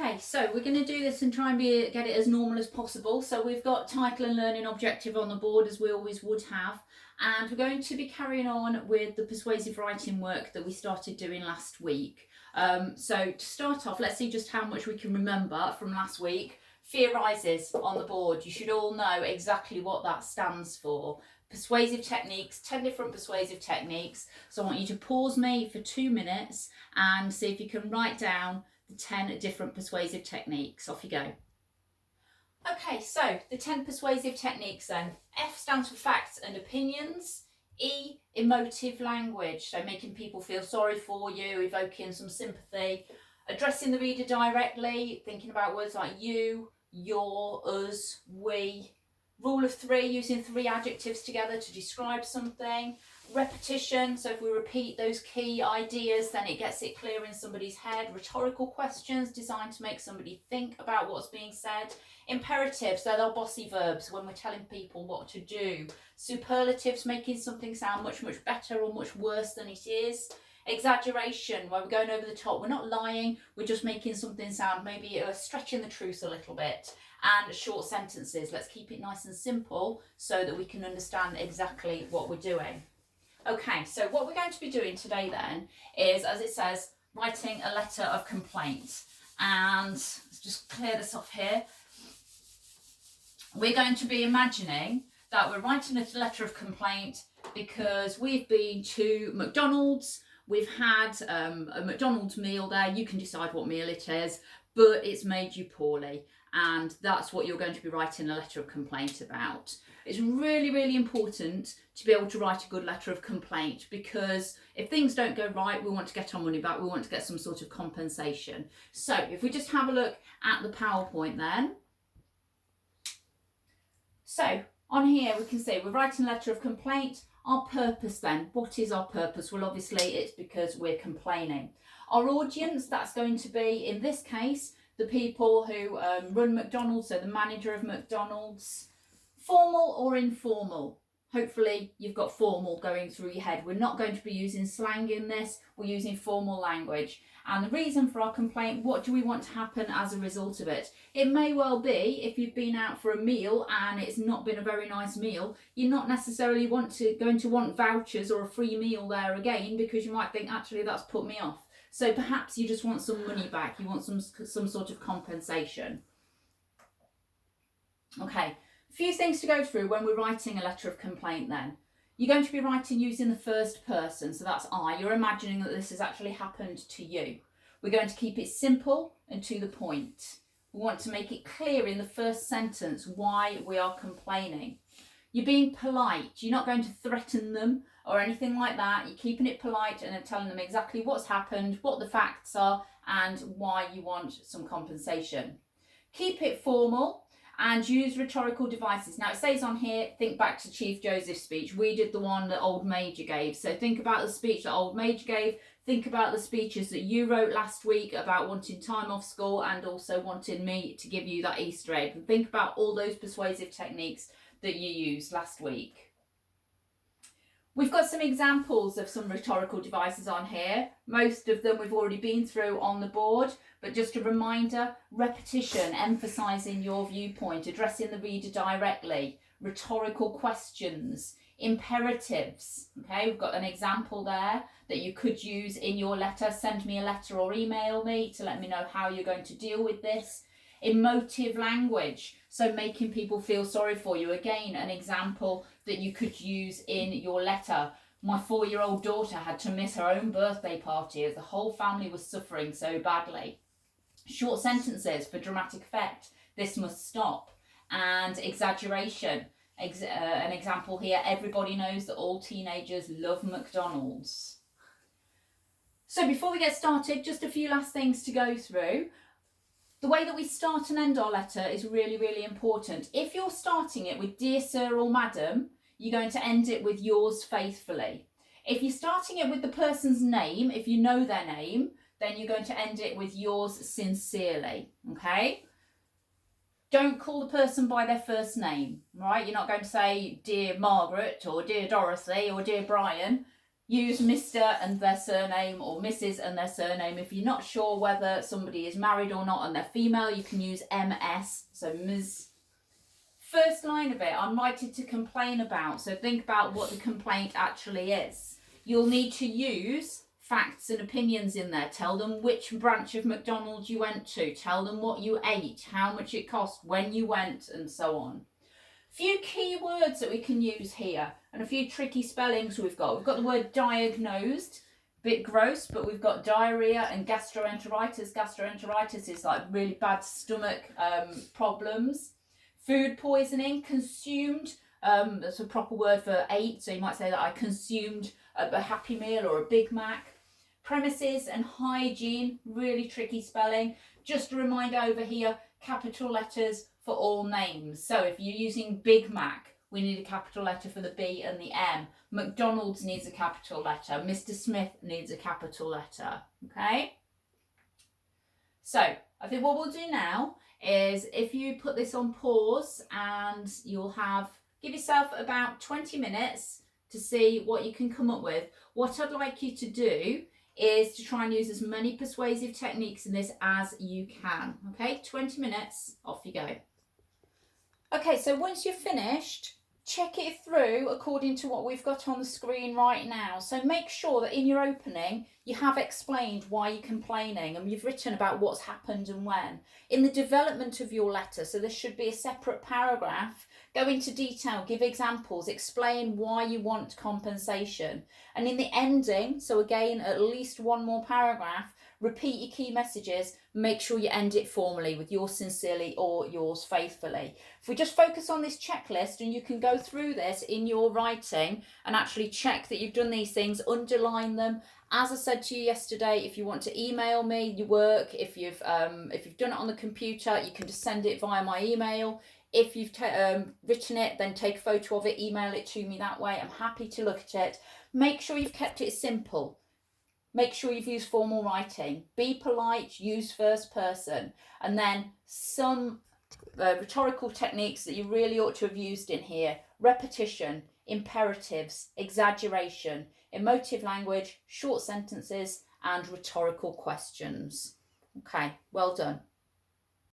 Okay, so we're going to do this and try and get it as normal as possible. So we've got title and learning objective on the board, as we always would have, and we're going to be carrying on with the persuasive writing work that we started doing last week. So to start off, let's see just how much we can remember from last week. Fear rises on the board. You should all know exactly what that stands for. Persuasive techniques, 10 different persuasive techniques. So I want you to pause me for 2 minutes and see if you can write down the 10 different persuasive techniques. Off you go. Okay, so the 10 persuasive techniques then. F stands for facts and opinions. E, emotive language, so making people feel sorry for you, evoking some sympathy. Addressing the reader directly, thinking about words like you, your, us, we. Rule of 3, using 3 adjectives together to describe something. Repetition, so if we repeat those key ideas, then it gets it clear in somebody's head. Rhetorical questions designed to make somebody think about what's being said. Imperatives, they're our bossy verbs when we're telling people what to do. Superlatives, making something sound much, much better or much worse than it is. Exaggeration, where we're going over the top. We're not lying, we're just making something sound, maybe stretching the truth a little bit. And short sentences, let's keep it nice and simple so that we can understand exactly what we're doing. Okay, so what we're going to be doing today then is, as it says, writing a letter of complaint. And let's just clear this off here. We're going to be imagining that we're writing a letter of complaint because we've been to McDonald's. We've had a McDonald's meal there. You can decide what meal it is, but it's made you poorly. And that's what you're going to be writing a letter of complaint about. It's really, really important to be able to write a good letter of complaint, because if things don't go right, we want to get our money back. We want to get some sort of compensation. So if we just have a look at the PowerPoint then. So on here we can see we're writing a letter of complaint. Our purpose then, what is our purpose? Well, obviously it's because we're complaining. Our audience, that's going to be, in this case, the people who run McDonald's, so the manager of McDonald's. Formal or informal? Hopefully you've got formal going through your head. We're not going to be using slang in this, we're using formal language. And the reason for our complaint, what do we want to happen as a result of it? It may well be, if you've been out for a meal and it's not been a very nice meal, you're not necessarily going to want vouchers or a free meal there again, because you might think, actually that's put me off. So perhaps you just want some money back, you want some sort of compensation. Okay, a few things to go through when we're writing a letter of complaint then. You're going to be writing using the first person, so that's I. You're imagining that this has actually happened to you. We're going to keep it simple and to the point. We want to make it clear in the first sentence why we are complaining. You're being polite. You're not going to threaten them or anything like that. You're keeping it polite and telling them exactly what's happened, what the facts are, and why you want some compensation. Keep it formal and use rhetorical devices. Now it says on here, think back to Chief Joseph's speech. We did the one that Old Major gave. So think about the speech that Old Major gave. Think about the speeches that you wrote last week about wanting time off school and also wanting me to give you that Easter egg. And think about all those persuasive techniques that you used last week. We've got some examples of some rhetorical devices on here. Most of them we've already been through on the board, but just a reminder: repetition, emphasising your viewpoint, addressing the reader directly, rhetorical questions, imperatives. Okay, we've got an example there that you could use in your letter. Send me a letter or email me to let me know how you're going to deal with this. Emotive language, so making people feel sorry for you. Again, an example that you could use in your letter. My 4-year-old daughter had to miss her own birthday party as the whole family was suffering so badly. Short sentences for dramatic effect. This must stop. And exaggeration. An example here: everybody knows that all teenagers love McDonald's. So before we get started, just a few last things to go through. The way that we start and end our letter is really, really important. If you're starting it with "Dear Sir" or "Madam," you're going to end it with "Yours faithfully." If you're starting it with the person's name, if you know their name, then you're going to end it with "Yours sincerely." Okay? Don't call the person by their first name, right? You're not going to say "Dear Margaret" or "Dear Dorothy" or "Dear Brian." use Mr. and their surname or Mrs. and their surname. If you're not sure whether somebody is married or not and they're female, you can use MS, so Ms. First line of it, I'm writing to complain about, so think about what the complaint actually is. You'll need to use facts and opinions in there. Tell them which branch of McDonald's you went to, tell them what you ate, how much it cost, when you went, and so on. Few key words that we can use here and a few tricky spellings we've got. We've got the word diagnosed, bit gross, but we've got diarrhea and gastroenteritis. Gastroenteritis is like really bad stomach problems. Food poisoning, consumed, that's a proper word for ate, so you might say that I consumed a Happy Meal or a Big Mac. Premises and hygiene, really tricky spelling. Just a reminder over here, capital letters for all names. So if you're using Big Mac, we need a capital letter for the B and the M. McDonald's needs a capital letter. Mr. Smith needs a capital letter. Okay? So I think what we'll do now is if you put this on pause and you'll give yourself about 20 minutes to see what you can come up with. What I'd like you to do is to try and use as many persuasive techniques in this as you can. Okay, 20 minutes, off you go. Okay, so once you're finished, check it through according to what we've got on the screen right now. So make sure that in your opening, you have explained why you're complaining and you've written about what's happened and when. In the development of your letter, so there should be a separate paragraph, go into detail, give examples, explain why you want compensation. And in the ending, so again, at least one more paragraph, repeat your key messages, make sure you end it formally with yours sincerely or yours faithfully. If we just focus on this checklist and you can go through this in your writing and actually check that you've done these things, underline them. As I said to you yesterday, if you want to email me your work, if you've done it on the computer, you can just send it via my email. If you've written it, then take a photo of it, email it to me that way. I'm happy to look at it. Make sure you've kept it simple. Make sure you've used formal writing. Be polite, use first person. And then some rhetorical techniques that you really ought to have used in here. Repetition, imperatives, exaggeration, emotive language, short sentences, and rhetorical questions. Okay, well done.